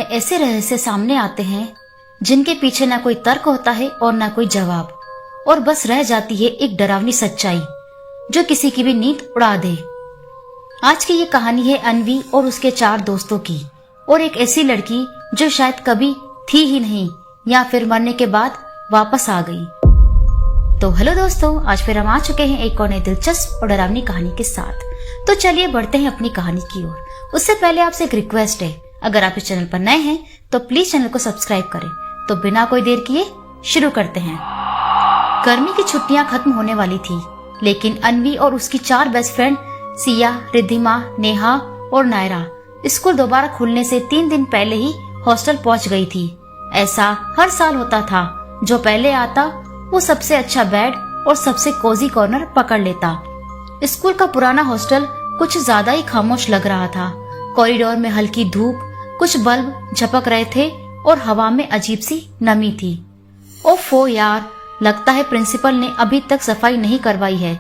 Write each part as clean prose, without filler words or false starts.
ऐसे रहस्य सामने आते हैं जिनके पीछे ना कोई तर्क होता है और ना कोई जवाब, और बस रह जाती है एक डरावनी सच्चाई जो किसी की भी नींद उड़ा दे। आज की ये कहानी है अन्वी और उसके 4 दोस्तों की, और एक ऐसी लड़की जो शायद कभी थी ही नहीं या फिर मरने के बाद वापस आ गई। तो हेलो दोस्तों, आज फिर हम आ चुके हैं एक और नई दिलचस्प और डरावनी कहानी के साथ। तो चलिए बढ़ते हैं अपनी कहानी की ओर। उससे पहले आपसे एक रिक्वेस्ट है, अगर आप इस चैनल पर नए हैं तो प्लीज चैनल को सब्सक्राइब करें। तो बिना कोई देर किए शुरू करते हैं। गर्मी की छुट्टियां खत्म होने वाली थी, लेकिन अन्वी और उसकी 4 बेस्ट फ्रेंड सिया, रिद्धिमा, नेहा और नायरा स्कूल दोबारा खुलने से 3 दिन पहले ही हॉस्टल पहुंच गई थी। ऐसा हर साल होता था, जो पहले आता वो सबसे अच्छा बेड और सबसे कोजी कॉर्नर पकड़ लेता। स्कूल का पुराना हॉस्टल कुछ ज्यादा ही खामोश लग रहा था। कॉरिडोर में हल्की धूप, कुछ बल्ब झपक रहे थे और हवा में अजीब सी नमी थी। ओफो यार, लगता है प्रिंसिपल ने अभी तक सफाई नहीं करवाई है,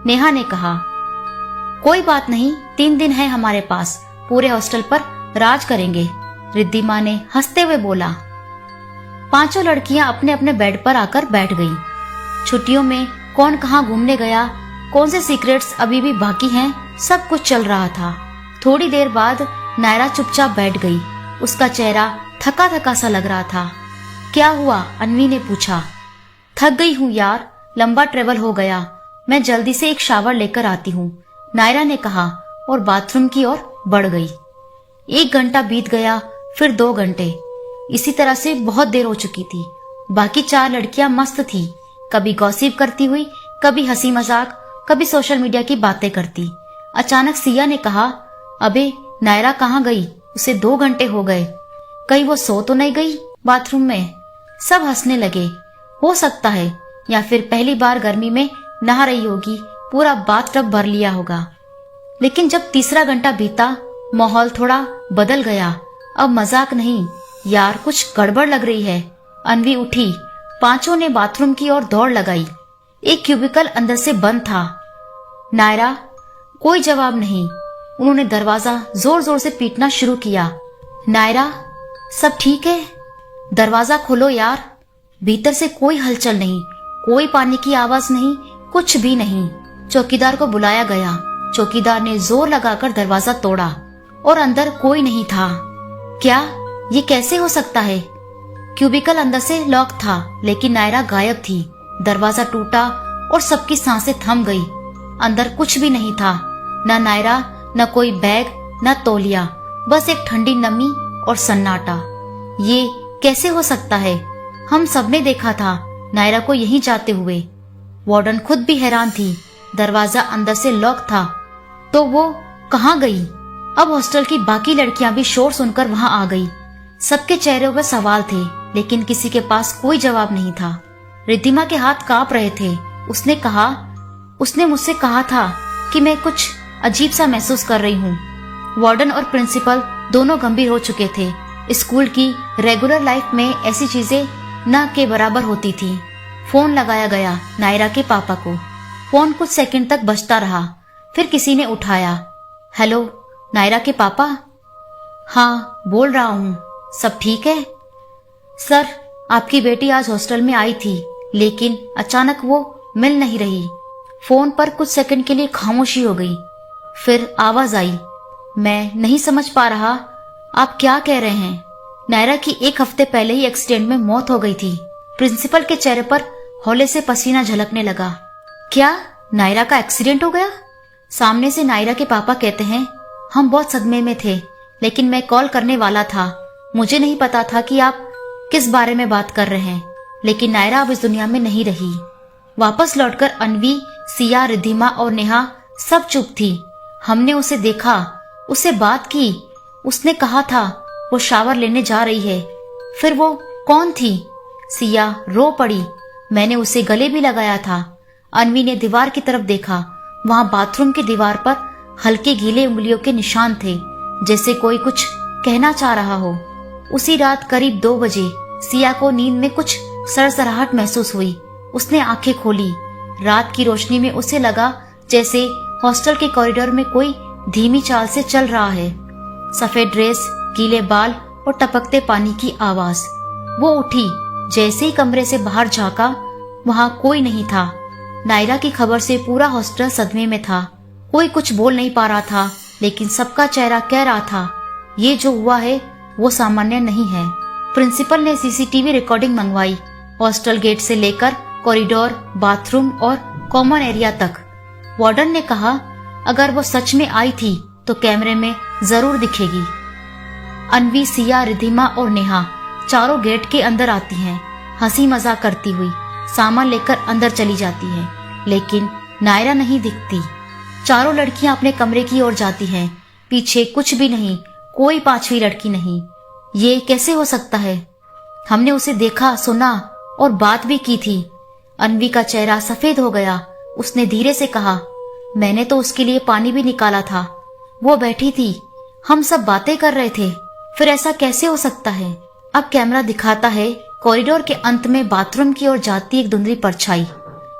नेहा ने कहा। कोई बात नहीं, 3 दिन है हमारे पास, पूरे हॉस्टल पर राज करेंगे, रिद्धिमा ने हंसते हुए बोला। 5 लड़कियां अपने अपने बेड पर आकर बैठ गईं। छुट्टियों में कौन कहां घूमने गया, कौन से सीक्रेट्स अभी भी बाकी हैं, सब कुछ चल रहा था। थोड़ी देर बाद नायरा चुपचाप बैठ गई। उसका चेहरा थका थका सा लग रहा था। क्या हुआ, अन्वी ने पूछा। थक गई हूँ यार, लंबा ट्रेवल हो गया, मैं जल्दी से एक शावर लेकर आती हूँ, नायरा ने कहा और बाथरूम की ओर बढ़ गई। 1 घंटा बीत गया, फिर 2 घंटे। इसी तरह से बहुत देर हो चुकी थी। बाकी 4 लड़कियां मस्त थी, कभी गॉसिप करती हुई, कभी हंसी मजाक, कभी सोशल मीडिया की बातें करती। अचानक सिया ने कहा, अबे नायरा कहाँ गई, उसे 2 घंटे हो गए, कहीं वो सो तो नहीं गई बाथरूम में। सब हंसने लगे। हो सकता है, या फिर पहली बार गर्मी में नहा रही होगी, पूरा बाथटब भर लिया होगा। लेकिन जब तीसरा घंटा बीता, माहौल थोड़ा बदल गया। अब मजाक नहीं यार, कुछ गड़बड़ लग रही है। अन्वी उठी। 5 ने बाथरूम की ओर दौड़ लगाई। एक क्यूबिकल अंदर से बंद था। नायरा, कोई जवाब नहीं। उन्होंने दरवाजा जोर जोर से पीटना शुरू किया। नायरा, सब ठीक है? दरवाजा खोलो यार। भीतर से कोई हलचल नहीं, कोई पानी की आवाज नहीं, कुछ भी नहीं। चौकीदार को बुलाया गया। चौकीदार ने जोर लगाकर दरवाजा तोड़ा और अंदर कोई नहीं था। क्या ये कैसे हो सकता है? क्यूबिकल अंदर से लॉक था, लेकिन नायरा गायब थी। दरवाजा टूटा और सबकी सांसें थम गई। अंदर कुछ भी नहीं था, न नायरा, न कोई बैग, न तौलिया, बस एक ठंडी नमी और सन्नाटा। ये कैसे हो सकता है? हम सबने देखा था नायरा को यहीं जाते हुए। वार्डन खुद भी हैरान थी। दरवाजा अंदर से लॉक था, तो वो कहाँ गई? अब हॉस्टल की बाकी लड़कियां भी शोर सुनकर वहां आ गई। सबके चेहरों पर सवाल थे, लेकिन किसी के पास कोई जवाब नहीं था। रिद्धिमा के हाथ कांप रहे थे। उसने मुझसे कहा था कि मैं कुछ अजीब सा महसूस कर रही हूँ। वार्डन और प्रिंसिपल दोनों गंभीर हो चुके थे। स्कूल की रेगुलर लाइफ में ऐसी चीजें न के बराबर होती थी। फोन लगाया गया नायरा के पापा को। फोन कुछ सेकंड तक बजता रहा, फिर किसी ने उठाया। हेलो, नायरा के पापा? हाँ, बोल रहा हूँ। सब ठीक है? सर, आपकी बेटी आज हॉस्टल में आई थी, लेकिन अचानक वो मिल नहीं रही। फोन पर कुछ सेकंड के लिए खामोशी हो गई, फिर आवाज आई। मैं नहीं समझ पा रहा, आप क्या कह रहे हैं? नायरा की 1 हफ्ते पहले ही एक्सीडेंट में मौत हो गई थी। प्रिंसिपल के चेहरे पर हौले से पसीना झलकने लगा। क्या नायरा का एक्सीडेंट हो गया? सामने से नायरा के पापा कहते हैं, हम बहुत सदमे में थे, लेकिन मैं कॉल करने वाला था। मुझे नहीं पता था कि आप किस बारे में बात कर रहे हैं। लेकिन नायरा अब इस दुनिया में नहीं रही। वापस लौटकर अन्वी, सिया, रिद्धिमा और नेहा सब चुप थी। हमने उसे देखा, उससे बात की। उसने कहा था वो शावर लेने जा रही है। फिर वो कौन थी? सिया रो पड़ी। मैंने उसे गले भी लगाया था। अन्वी ने दीवार की तरफ देखा। वहां बाथरूम की दीवार पर हल्के गीले उंगलियों के निशान थे, जैसे कोई कुछ कहना चाह रहा हो। उसी रात करीब 2 बजे सिया को नींद में कुछ सरसराहट महसूस हुई। उसने आंखें खोली। रात की रोशनी में उसे लगा जैसे हॉस्टल के कॉरिडोर में कोई धीमी चाल से चल रहा है। सफेद ड्रेस, गीले बाल और टपकते पानी की आवाज। वो उठी, जैसे ही कमरे से बाहर झांका वहां कोई नहीं था। नायरा की खबर से पूरा हॉस्टल सदमे में था। कोई कुछ बोल नहीं पा रहा था, लेकिन सबका चेहरा कह रहा था ये जो हुआ है वो सामान्य नहीं है। प्रिंसिपल ने सीसीटीवी रिकॉर्डिंग मंगवाई, हॉस्टल गेट से लेकर कॉरिडोर, बाथरूम और कॉमन एरिया तक। वार्डन ने कहा अगर वो सच में आई थी तो कैमरे में जरूर दिखेगी। अन्वी, सिया, रिधिमा और नेहा चारों गेट के अंदर आती हैं, हंसी मजाक करती हुई सामान लेकर अंदर चली जाती हैं, लेकिन नायरा नहीं दिखती। चारों लड़कियां अपने कमरे की ओर जाती हैं, पीछे कुछ भी नहीं, कोई पांचवी लड़की नहीं। ये कैसे हो सकता है? हमने उसे देखा, सुना और बात भी की थी। अन्वी का चेहरा सफेद हो गया। उसने धीरे से कहा मैंने तो उसके लिए पानी भी निकाला था, वो बैठी थी, हम सब बातें कर रहे थे, फिर ऐसा कैसे हो सकता है? अब कैमरा दिखाता है कॉरिडोर के अंत में बाथरूम की ओर जाती एक धुंधली परछाई।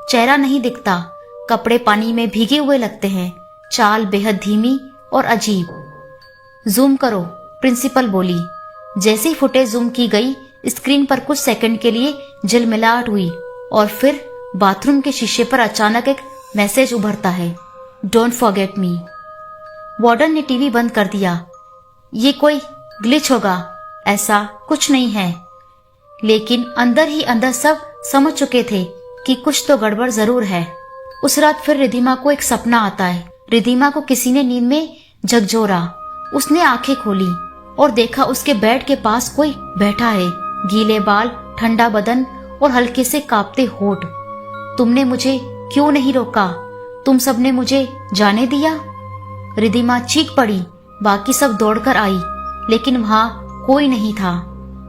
चेहरा नहीं दिखता, कपड़े पानी में भीगे हुए लगते हैं, चाल बेहद धीमी और अजीब। जूम करो, प्रिंसिपल बोली। जैसे ही फुटेज जूम की गई, स्क्रीन पर कुछ सेकंड के लिए झिलमिलाहट हुई और फिर बाथरूम के शीशे पर अचानक एक मैसेज उभरता है, डोंट फॉरगेट मी। वार्डन ने टीवी बंद कर दिया। ये कोई ग्लिच होगा, ऐसा कुछ नहीं है। लेकिन अंदर ही अंदर सब समझ चुके थे कि कुछ तो गड़बड़ जरूर है। उस रात फिर रिधिमा को एक सपना आता है। रिधिमा को किसी ने नींद में झकझोरा। उसने आंखें खोली और देखा उसके बेड के पास कोई बैठा है, गीले बाल, ठंडा बदन और हल्के से कांपते होठ। तुमने मुझे क्यों नहीं रोका? तुम सबने मुझे जाने दिया? रिधिमा चीख पड़ी। बाकी सब दौड़कर आई, लेकिन वहां कोई नहीं था।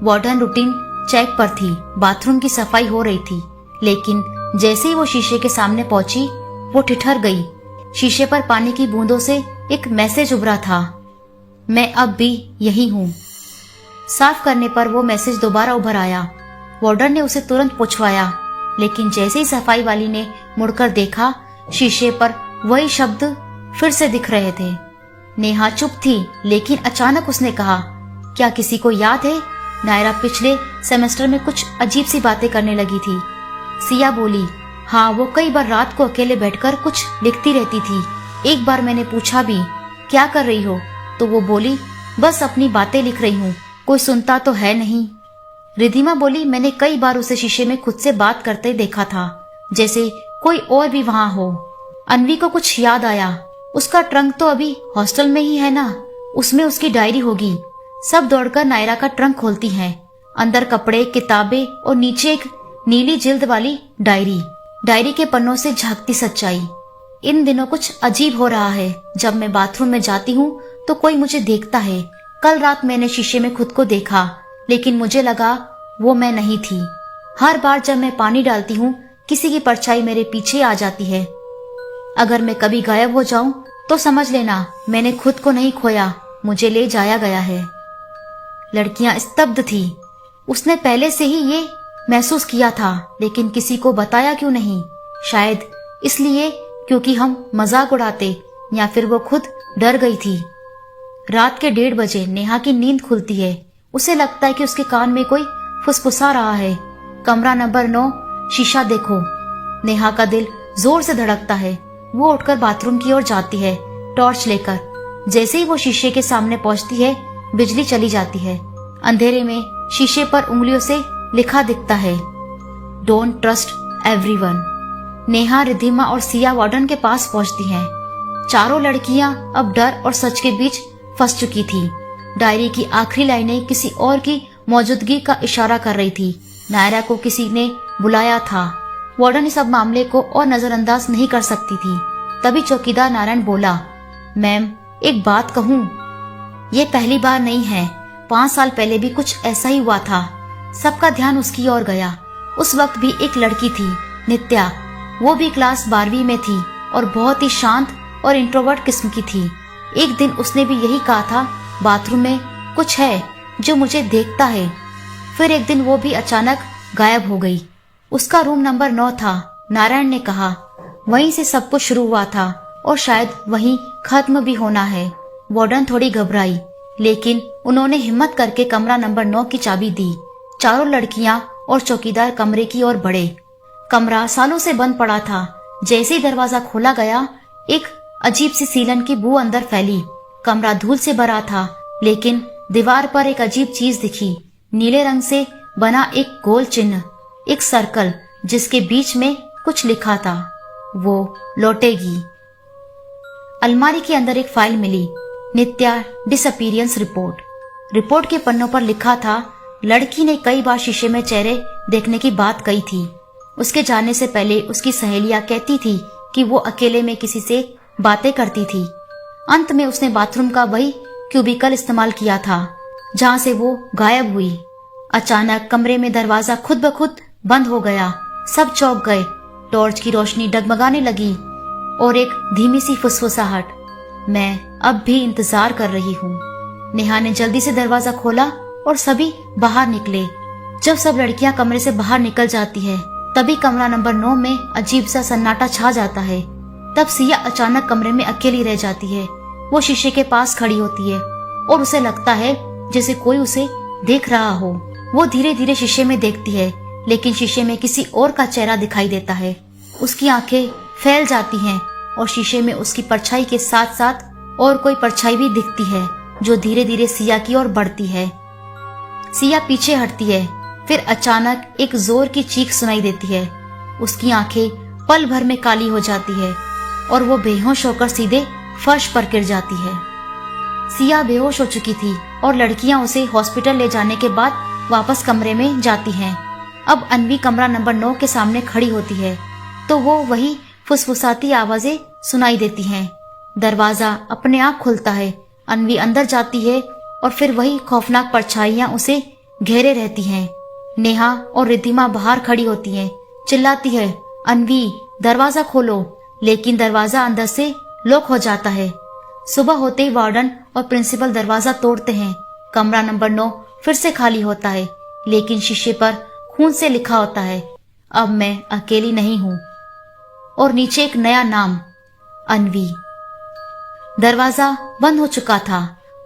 वार्डन रूटीन चेक पर थी, बाथरूम की सफाई हो रही थी, लेकिन जैसे ही वो शीशे के सामने पहुंची वो ठिठर गई। शीशे पर पानी की बूंदों से एक मैसेज उभरा था, मैं अब भी यही हूँ। साफ करने पर वो मैसेज दोबारा उभर आया। वार्डन ने उसे तुरंत पूछवाया, लेकिन जैसे ही सफाई वाली ने मुड़कर देखा, शीशे पर वही शब्द फिर से दिख रहे थे। नेहा चुप थी, लेकिन अचानक उसने कहा, क्या किसी को याद है? नायरा पिछले सेमेस्टर में कुछ अजीब सी बातें करने लगी थी। सिया बोली, हाँ, वो कई बार रात को अकेले बैठकर कुछ लिखती रहती थी। एक बार मैंने पूछा भी, क्या कर रही हो? तो वो बोली, बस अपनी बातें लिख रही हूँ, कोई सुनता तो है नहीं। रिधिमा बोली, मैंने कई बार उसे शीशे में खुद से बात करते देखा था, जैसे कोई और भी वहां हो। अन्वी को कुछ याद आया, उसका ट्रंक तो अभी हॉस्टल में ही है ना, उसमें उसकी डायरी होगी। सब दौड़कर नायरा का ट्रंक खोलती हैं। अंदर कपड़े, किताबें और नीचे एक नीली जिल्द वाली डायरी। डायरी के पन्नों से झांकती सच्चाई। इन दिनों कुछ अजीब हो रहा है। जब मैं बाथरूम में जाती हूँ तो कोई मुझे देखता है। कल रात मैंने शीशे में खुद को देखा, लेकिन मुझे लगा वो मैं नहीं थी। हर बार जब मैं पानी डालती हूँ किसी की परछाई मेरे पीछे आ जाती है। अगर मैं कभी गायब हो जाऊं तो समझ लेना मैंने खुद को नहीं खोया, मुझे ले जाया गया है। लड़कियां स्तब्ध थी। उसने पहले से ही ये महसूस किया था, लेकिन किसी को बताया क्यों नहीं? शायद इसलिए क्योंकि हम मजाक उड़ाते, या फिर वो खुद डर गई थी। रात के 1:30 बजे नेहा की नींद खुलती है। उसे लगता है कि उसके कान में कोई फुसफुसा रहा है, कमरा नंबर 9, शीशा देखो। नेहा का दिल जोर से धड़कता है। वो उठकर बाथरूम की ओर जाती है, टॉर्च लेकर। जैसे ही वो शीशे के सामने पहुंचती है, बिजली चली जाती है। अंधेरे में शीशे पर उंगलियों से लिखा दिखता है, don't trust everyone. Neha, Ridhima और सिया वार्डन के पास पहुंचती हैं। चारों लड़कियां अब डर और सच के बीच फंस चुकी थी। डायरी की आखिरी लाइनें किसी और की मौजूदगी का इशारा कर रही थी। नायरा को किसी ने बुलाया था। वार्डन इस सब मामले को और नजरअंदाज नहीं कर सकती थी। तभी चौकीदार नारायण बोला, मैम, एक बात कहूँ? ये पहली बार नहीं है, 5 साल पहले भी कुछ ऐसा ही हुआ था। सबका ध्यान उसकी ओर गया। उस वक्त भी एक लड़की थी, नित्या। वो भी क्लास 12वीं में थी और बहुत ही शांत और इंट्रोवर्ट किस्म की थी। एक दिन उसने भी यही कहा था, बाथरूम में कुछ है जो मुझे देखता है। फिर एक दिन वो भी अचानक गायब हो गई। उसका रूम नंबर 9 था। नारायण ने कहा, वहीं से सब कुछ शुरू हुआ था और शायद वहीं खत्म भी होना है। वार्डन थोड़ी घबराई, लेकिन उन्होंने हिम्मत करके कमरा नंबर 9 की चाबी दी। चारों लड़कियां और चौकीदार कमरे की ओर बढ़े। कमरा सालों से बंद पड़ा था। जैसे ही दरवाजा खोला गया, एक अजीब सी सीलन की बू अंदर फैली। कमरा धूल से भरा था, लेकिन दीवार पर एक अजीब चीज दिखी। नीले रंग से बना एक गोल चिन्ह, एक सर्कल जिसके बीच में कुछ लिखा था, वो लौटेगी। अलमारी के अंदर एक फाइल मिली, नित्या डिसअपीयरेंस रिपोर्ट। रिपोर्ट के पन्नों पर लिखा था, लड़की ने कई बार शीशे में चेहरे देखने की बात कही थी। उसके जाने से पहले उसकी सहेलियां कहती थी कि वो अकेले में किसी से बातें करती थी। अंत में उसने बाथरूम का वही क्यूबिकल इस्तेमाल किया था जहां से वो गायब हुई। अचानक कमरे में दरवाजा खुद ब खुद बंद हो गया। सब चौंक गए। टॉर्च की रोशनी डगमगाने लगी और एक धीमी सी फुसफुसाहट, मैं अब भी इंतजार कर रही हूँ। नेहा ने जल्दी से दरवाजा खोला और सभी बाहर निकले। जब सब लड़कियां कमरे से बाहर निकल जाती है, तभी कमरा नंबर 9 में अजीब सा सन्नाटा छा जाता है। तब सिया अचानक कमरे में अकेली रह जाती है। वो शीशे के पास खड़ी होती है और उसे लगता है जैसे कोई उसे देख रहा हो। वो धीरे धीरे शीशे में देखती है, लेकिन शीशे में किसी और का चेहरा दिखाई देता है। उसकी आंखें फैल जाती हैं और शीशे में उसकी परछाई के साथ साथ और कोई परछाई भी दिखती है जो धीरे धीरे सिया की ओर बढ़ती है। सिया पीछे हटती है। फिर अचानक एक जोर की चीख सुनाई देती है। उसकी आंखें पल भर में काली हो जाती है और वो बेहोश होकर सीधे फर्श पर गिर जाती है। सिया बेहोश हो चुकी थी और लड़कियां उसे हॉस्पिटल ले जाने के बाद वापस कमरे में जाती हैं। अब अन्वी कमरा नंबर 9 के सामने खड़ी होती है तो वो वही फुसफुसाती आवाजें सुनाई देती हैं। दरवाजा अपने आप खुलता है। अन्वी अंदर जाती है और फिर वही खौफनाक परछाइयां उसे घेरे रहती हैं। नेहा और रिद्धिमा बाहर खड़ी होती हैं, चिल्लाती है, अन्वी दरवाजा खोलो, लेकिन दरवाजा अंदर से लॉक हो जाता है। सुबह होते ही वार्डन और प्रिंसिपल दरवाजा तोड़ते हैं। कमरा नंबर 9 फिर से खाली होता है, लेकिन शीशे पर खून से लिखा होता है, अब मैं अकेली नहीं हूँ, और नीचे एक नया नाम, अन्वी। दरवाजा बंद हो चुका था,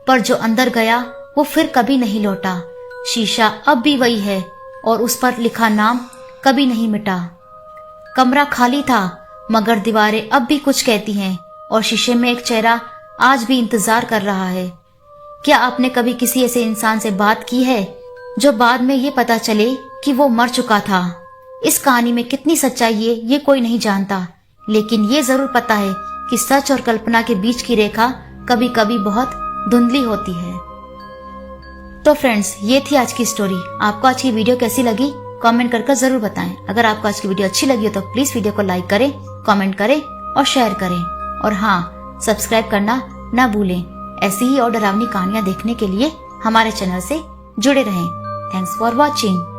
पर जो अंदर गया वो फिर कभी नहीं लौटा। शीशा अब भी वही है और उस पर लिखा नाम कभी नहीं मिटा। कमरा खाली था, मगर दीवारें अब भी कुछ कहती हैं और शीशे में एक चेहरा आज भी इंतजार कर रहा है। क्या आपने कभी किसी ऐसे इंसान से बात की है जो बाद में ये पता चले कि वो मर चुका था? इस कहानी में कितनी सच्चाई है ये कोई नहीं जानता, लेकिन ये जरूर पता है कि सच और कल्पना के बीच की रेखा कभी कभी बहुत धुंधली होती है। तो फ्रेंड्स, ये थी आज की स्टोरी। आपको आज की वीडियो कैसी लगी कमेंट करके जरूर बताएं। अगर आपको आज की वीडियो अच्छी लगी हो तो प्लीज वीडियो को लाइक करें, कमेंट करें और शेयर करें। और हाँ, सब्सक्राइब करना ना भूलें। ऐसी ही और डरावनी कहानियां देखने के लिए हमारे चैनल से जुड़े रहें। Thanks for watching.